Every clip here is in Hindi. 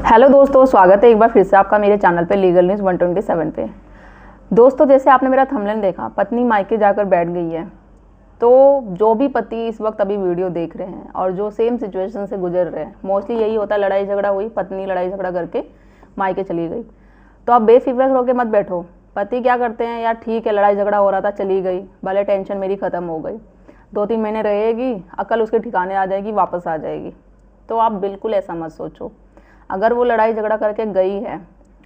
हेलो दोस्तों, स्वागत है एक बार फिर से आपका मेरे चैनल पे लीगल न्यूज़ 127 पे। दोस्तों, जैसे आपने मेरा थंबनेल देखा, पत्नी मायके जाकर बैठ गई है। तो जो भी पति इस वक्त अभी वीडियो देख रहे हैं और जो सेम सिचुएशन से गुजर रहे हैं, मोस्टली यही होता है, लड़ाई झगड़ा हुई, पत्नी लड़ाई झगड़ा करके मायके चली गई। तो आप बेफिक्र होकर मत बैठो। पति क्या करते हैं, यार ठीक है लड़ाई झगड़ा हो रहा था, चली गई, भले टेंशन मेरी ख़त्म हो गई, 2-3 महीने रहेगी, अकल उसके ठिकाने आ जाएगी, वापस आ जाएगी। तो आप बिल्कुल ऐसा मत सोचो। अगर वो लड़ाई झगड़ा करके गई है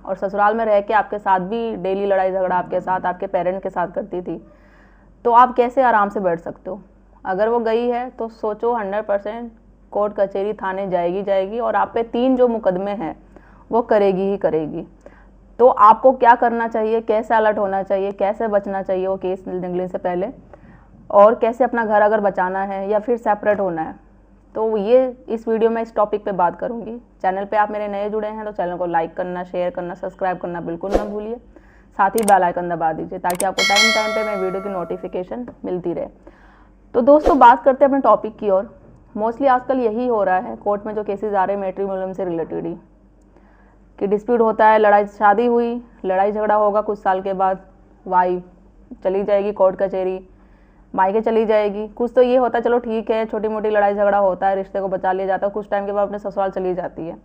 और ससुराल में रह के आपके साथ भी डेली लड़ाई झगड़ा आपके साथ, आपके पेरेंट्स के साथ करती थी, तो आप कैसे आराम से बैठ सकते हो। अगर वो गई है तो सोचो 100% कोर्ट कचहरी थाने जाएगी और आप पे 3 जो मुकदमे हैं वो करेगी ही करेगी। तो आपको क्या करना चाहिए, कैसे अलर्ट होना चाहिए, कैसे बचना चाहिए वो केस निकलने से पहले, और कैसे अपना घर अगर बचाना है या फिर सेपरेट होना है, तो ये इस वीडियो में इस टॉपिक पे बात करूंगी। चैनल पे आप मेरे नए जुड़े हैं तो चैनल को लाइक करना, शेयर करना, सब्सक्राइब करना बिल्कुल ना भूलिए। साथ ही बेल आइकन दबा दीजिए ताकि आपको टाइम पे मैं वीडियो की नोटिफिकेशन मिलती रहे। तो दोस्तों, बात करते हैं अपने टॉपिक की ओर। मोस्टली आजकल यही हो रहा है, कोर्ट में जो केसेस आ रहे हैं मैट्रिमोनियम से रिलेटेड ही, कि डिस्प्यूट होता है, लड़ाई शादी हुई, लड़ाई झगड़ा होगा, कुछ साल के बाद वाइफ चली जाएगी कोर्ट कचहरी, मायके चली जाएगी। कुछ तो ये होता है, चलो ठीक है, छोटी मोटी लड़ाई झगड़ा होता है, रिश्ते को बचा लिया जाता है, कुछ टाइम के बाद अपने ससुराल चली जाती है,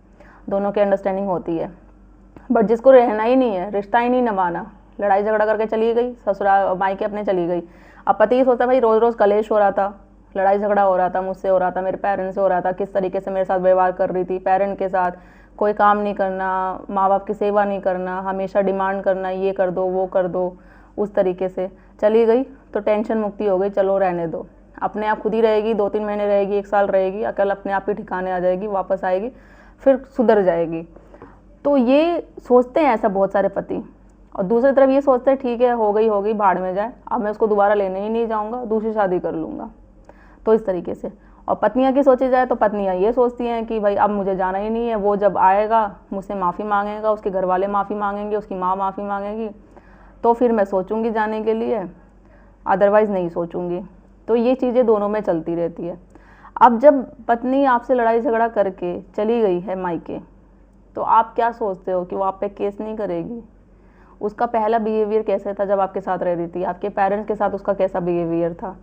दोनों की अंडरस्टैंडिंग होती है। बट जिसको रहना ही नहीं है, रिश्ता ही नहीं निभाना, लड़ाई झगड़ा करके चली गई, ससुराल मायके अपने चली गई। अब पति ये सोचता है भाई रोज़ रोज़ कलेश हो रहा था, लड़ाई झगड़ा हो रहा था, मुझसे हो रहा था, मेरे पेरेंट्स से हो रहा था, किस तरीके से मेरे साथ व्यवहार कर रही थी, पेरेंट के साथ कोई काम नहीं करना, माँ बाप की सेवा नहीं करना, हमेशा डिमांड करना, ये कर दो वो कर दो, उस तरीके से चली गई तो टेंशन मुक्ति हो गई, चलो रहने दो, अपने आप खुद ही रहेगी, 2-3 महीने रहेगी, 1 साल रहेगी, अकल अपने आप ही ठिकाने आ जाएगी, वापस आएगी, फिर सुधर जाएगी। तो ये सोचते हैं ऐसा बहुत सारे पति। और दूसरी तरफ ये सोचते हैं ठीक है हो गई भाड़ में जाए, अब मैं उसको दोबारा लेने ही नहीं जाऊँगा, दूसरी शादी कर लूँगा। तो इस तरीके से। और पत्नियाँ की सोची जाए तो पत्नियाँ ये सोचती हैं कि भाई अब मुझे जाना ही नहीं है, वो जब आएगा मुझसे माफ़ी मांगेगा, उसके घर वाले माफ़ी मांगेंगे, उसकी माँ माफ़ी मांगेगी, तो फिर मैं सोचूंगी जाने के लिए, अदरवाइज़ नहीं सोचूंगी। तो ये चीज़ें दोनों में चलती रहती है। अब जब पत्नी आपसे लड़ाई झगड़ा करके चली गई है मायके, तो आप क्या सोचते हो कि वो आप पे केस नहीं करेगी? उसका पहला बिहेवियर कैसे था जब आपके साथ रह रही थी, आपके पेरेंट्स के साथ उसका कैसा बिहेवियर था,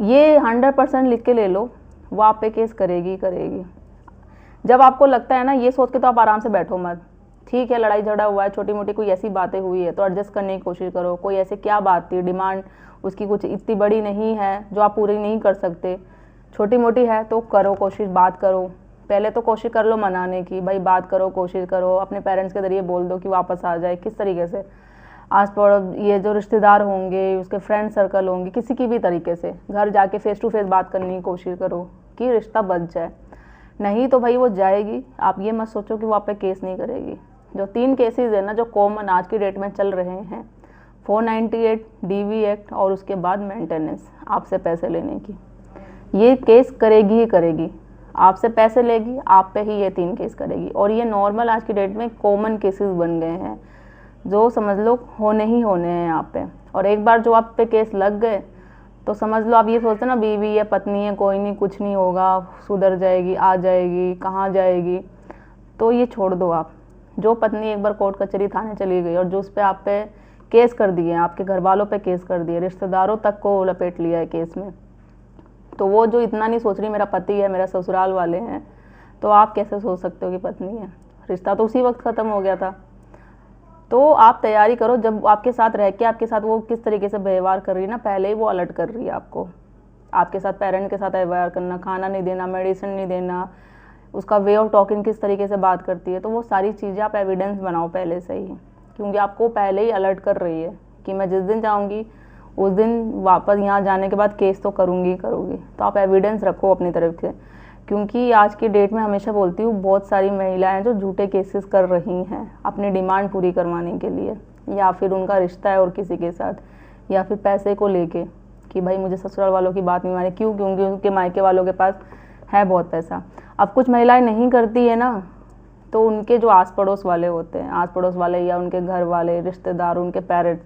ये 100% लिख के ले लो, वो आप पे केस करेगी करेगी। जब आपको लगता है ना, ये सोच के तो आप आराम से बैठो मत। ठीक है लड़ाई झगड़ा हुआ है, छोटी मोटी कोई ऐसी बातें हुई है तो एडजस्ट करने की कोशिश करो। कोई ऐसे क्या बात थी, डिमांड उसकी कुछ इतनी बड़ी नहीं है जो आप पूरी नहीं कर सकते, छोटी मोटी है तो करो कोशिश, बात करो। पहले तो कोशिश कर लो मनाने की, भाई बात करो, कोशिश करो, अपने पेरेंट्स के जरिए बोल दो कि वापस आ जाए। किस तरीके से, आस पड़ोस ये जो रिश्तेदार होंगे, उसके फ्रेंड सर्कल होंगे, किसी की भी तरीके से घर जाके फेस टू फेस बात करने की कोशिश करो कि रिश्ता बच जाए। नहीं तो भाई वो जाएगी, आप ये मत सोचो कि वो आप पे केस नहीं करेगी। जो 3 केसेस है ना, जो कॉमन आज की डेट में चल रहे हैं, 498 DV एक्ट और उसके बाद मेंटेनेंस, आपसे पैसे लेने की, ये केस करेगी ही करेगी। आपसे पैसे लेगी, आप पे ही ये 3 केस करेगी। और ये नॉर्मल आज की डेट में कॉमन केसेस बन गए हैं, जो समझ लो होने ही होने हैं यहाँ पे। और एक बार जो आप पे केस लग गए तो समझ लो, आप ये सोचते ना बीवी है, पत्नी है, कोई नहीं, कुछ नहीं होगा, सुधर जाएगी, आ जाएगी, कहाँ जाएगी, तो ये छोड़ दो आप। जो पत्नी एक बार कोर्ट कचहरी थाने चली गई और जो उस पर आप पे केस कर दिए, आपके घर वालों पे केस कर दिए, रिश्तेदारों तक को लपेट लिया है केस में, तो वो जो इतना नहीं सोच रही मेरा पति है, मेरा ससुराल वाले हैं, तो आप कैसे सोच सकते हो कि पत्नी है? रिश्ता तो उसी वक्त ख़त्म हो गया था। तो आप तैयारी करो, जब आपके साथ रह के आपके साथ वो किस तरीके से व्यवहार कर रही है ना, पहले ही वो अलर्ट कर रही है आपको। आपके साथ पेरेंट के साथ व्यवहार करना, खाना नहीं देना, मेडिसिन नहीं देना, उसका वे ऑफ टॉकिंग किस तरीके से बात करती है, तो वो सारी चीज़ें आप एविडेंस बनाओ पहले से ही, क्योंकि आपको पहले ही अलर्ट कर रही है कि मैं जिस दिन जाऊँगी उस दिन वापस यहाँ जाने के बाद केस तो करूँगी। तो आप एविडेंस रखो अपनी तरफ से, क्योंकि आज की डेट में हमेशा बोलती हूँ, बहुत सारी महिलाएं जो झूठे केसेस कर रही हैं अपनी डिमांड पूरी करवाने के लिए, या फिर उनका रिश्ता है और किसी के साथ, या फिर पैसे को लेके कि भाई मुझे ससुराल वालों की बात नहीं माने, क्योंकि उनके मायके वालों के पास है बहुत पैसा। अब कुछ महिलाएं नहीं करती है ना, तो उनके जो आस पड़ोस वाले होते हैं, आस पड़ोस वाले या उनके घर वाले, रिश्तेदार, उनके पेरेंट्स,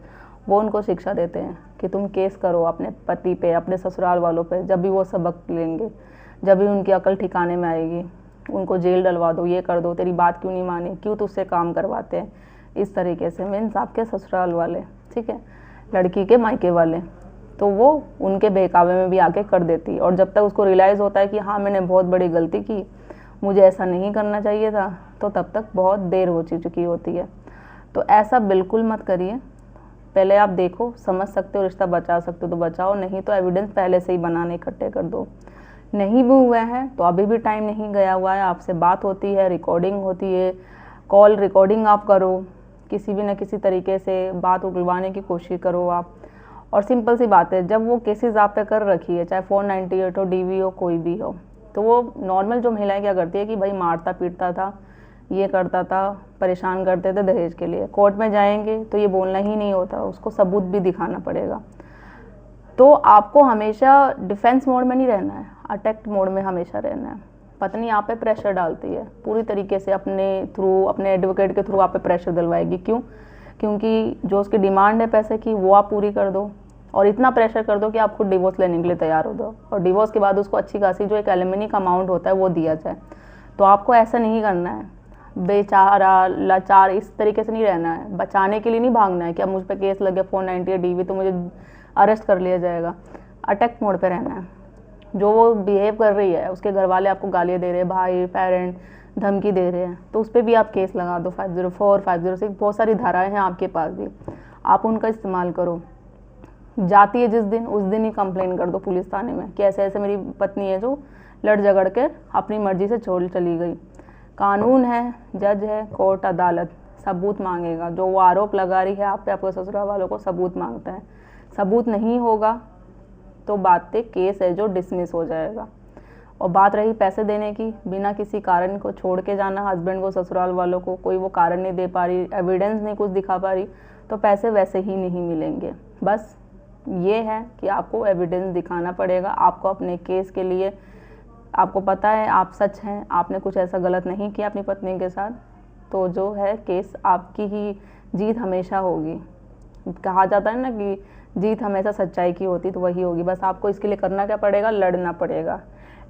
वो उनको शिक्षा देते हैं कि तुम केस करो अपने पति पे, अपने ससुराल वालों पे। जब भी वो सबक लेंगे, जब भी उनकी अकल ठिकाने में आएगी, उनको जेल डलवा दो, ये कर दो, तेरी बात क्यों नहीं मानी, क्यों तुझसे काम करवाते हैं, इस तरीके से। मीन्स आपके ससुराल वाले, ठीक है, लड़की के मायके वाले, तो वो उनके बहकावे में भी आके कर देती है। और जब तक उसको रियलाइज़ होता है कि हाँ मैंने बहुत बड़ी गलती की, मुझे ऐसा नहीं करना चाहिए था, तो तब तक बहुत देर हो चुकी होती है। तो ऐसा बिल्कुल मत करिए। पहले आप देखो, समझ सकते हो, रिश्ता बचा सकते हो तो बचाओ, नहीं तो एविडेंस पहले से ही बनाने इकट्ठे कर दो। नहीं भी हुआ है तो अभी भी टाइम नहीं गया हुआ है, आपसे बात होती है, रिकॉर्डिंग होती है, कॉल रिकॉर्डिंग आप करो, किसी भी न किसी तरीके से बात उगलवाने की कोशिश करो आप। और सिंपल सी बात है, जब वो केसेस आप पे कर रखी है, चाहे 498 हो, DV हो, कोई भी हो, तो वो नॉर्मल जो महिलाएं क्या करती है कि भाई मारता पीटता था, ये करता था, परेशान करते थे दहेज के लिए। कोर्ट में जाएंगे तो ये बोलना ही नहीं होता, उसको सबूत भी दिखाना पड़ेगा। तो आपको हमेशा डिफेंस मोड में नहीं रहना है, अटैक मोड में हमेशा रहना है। पत्नी आप पे प्रेशर डालती है पूरी तरीके से, अपने थ्रू, अपने एडवोकेट के थ्रू आप पे प्रेशर दिलवाएगी। क्यों? क्योंकि जो उसकी डिमांड है पैसे की, वो आप पूरी कर दो, और इतना प्रेशर कर दो कि आप खुद डिवोर्स लेने के लिए तैयार हो दो, और डिवोर्स के बाद उसको अच्छी खासी जो एक एलिमनी का अमाउंट होता है वो दिया जाए। तो आपको ऐसा नहीं करना है, बेचारा लाचार इस तरीके से नहीं रहना है, बचाने के लिए नहीं भागना है कि अब मुझ पर केस लग गया 498 DV तो मुझे अरेस्ट कर लिया जाएगा। अटैक मोड पे रहना है। जो वो बिहेव कर रही है, उसके घर वाले आपको गालियाँ दे रहे हैं, भाई पेरेंट धमकी दे रहे हैं, तो उस पर भी आप केस लगा दो, 504, 506, बहुत सारी धाराएं हैं आपके पास भी, आप उनका इस्तेमाल करो। जाती है जिस दिन, उस दिन ही कंप्लेन कर दो पुलिस थाने में कि ऐसे ऐसे मेरी पत्नी है जो लड़ झगड़ कर अपनी मर्जी से छोड़ चली गई। कानून है, जज है, कोर्ट, अदालत सबूत मांगेगा। जो वो आरोप लगा रही है आप पे, आपके ससुराल वालों को सबूत मांगता है। सबूत नहीं होगा तो बातें, केस है जो डिसमिस हो जाएगा। और बात रही पैसे देने की, बिना किसी कारण को छोड़ के जाना हस्बैंड को, ससुराल वालों को, कोई वो कारण नहीं दे पा रही, एविडेंस नहीं कुछ दिखा पा रही, तो पैसे वैसे ही नहीं मिलेंगे। बस ये है कि आपको एविडेंस दिखाना पड़ेगा। आपको अपने केस के लिए, आपको पता है आप सच हैं, आपने कुछ ऐसा गलत नहीं किया अपनी पत्नी के साथ, तो जो है केस आपकी ही जीत हमेशा होगी। कहा जाता है ना कि जीत हमेशा सच्चाई की होती, तो वही होगी। बस आपको इसके लिए करना क्या पड़ेगा, लड़ना पड़ेगा,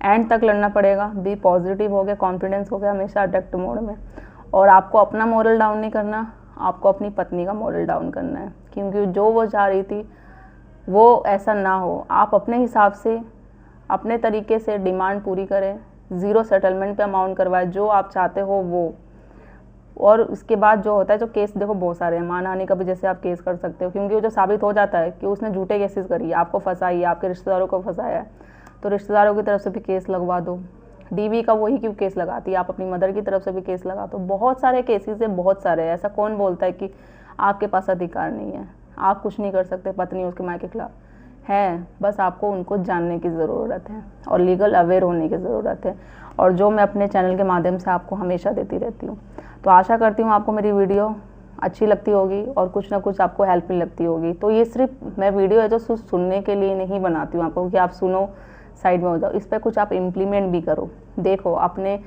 एंड तक लड़ना पड़ेगा। बी पॉजिटिव हो गया, कॉन्फिडेंस हो गया, हमेशा अटैक मोड में। और आपको अपना मोरल डाउन नहीं करना, आपको अपनी पत्नी का मोरल डाउन करना है, क्योंकि जो वो चाह रही थी वो ऐसा ना हो। आप अपने हिसाब से, अपने तरीके से डिमांड पूरी करें, ज़ीरो सेटलमेंट पे अमाउंट करवाए, जो आप चाहते हो वो। और उसके बाद जो होता है, जो केस देखो बहुत सारे हैं, मानहानि का भी जैसे आप केस कर सकते हो, क्योंकि वो जो साबित हो जाता है कि उसने झूठे केसेस करी है, आपको फंसाई है, आपके रिश्तेदारों को फंसाया है, तो रिश्तेदारों की तरफ से भी केस लगवा दो। DV का वही क्यों केस लगाती है, आप अपनी मदर की तरफ से भी केस लगा दो। बहुत सारे केसेस है, बहुत सारे। ऐसा कौन बोलता है कि आपके पास अधिकार नहीं है, आप कुछ नहीं कर सकते पत्नी उसके माँ के खिलाफ है। बस आपको उनको जानने की ज़रूरत है और लीगल अवेयर होने की ज़रूरत है, और जो मैं अपने चैनल के माध्यम से आपको हमेशा देती रहती हूँ। तो आशा करती हूँ आपको मेरी वीडियो अच्छी लगती होगी और कुछ ना कुछ आपको हेल्पफुल लगती होगी। तो ये सिर्फ मैं वीडियो है जो सुनने के लिए नहीं बनाती हूँ आपको कि आप सुनो साइड में हो जाओ, इस पर कुछ आप इम्प्लीमेंट भी करो। देखो, अपने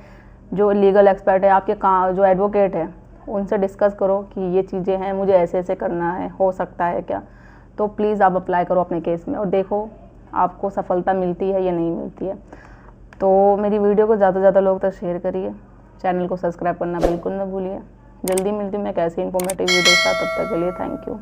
जो लीगल एक्सपर्ट है, आपके जो एडवोकेट है, उनसे डिस्कस करो कि ये चीज़ें हैं, मुझे ऐसे ऐसे करना है, हो सकता है क्या। तो प्लीज़ आप अप्लाई करो अपने केस में और देखो आपको सफलता मिलती है या नहीं मिलती है। तो मेरी वीडियो को ज़्यादा से ज़्यादा लोग तक शेयर करिए, चैनल को सब्सक्राइब करना बिल्कुल ना भूलिए। जल्दी मिलती हूँ मैं एक ऐसी इन्फॉर्मेटिव वीडियो के साथ, तब तक के लिए थैंक यू।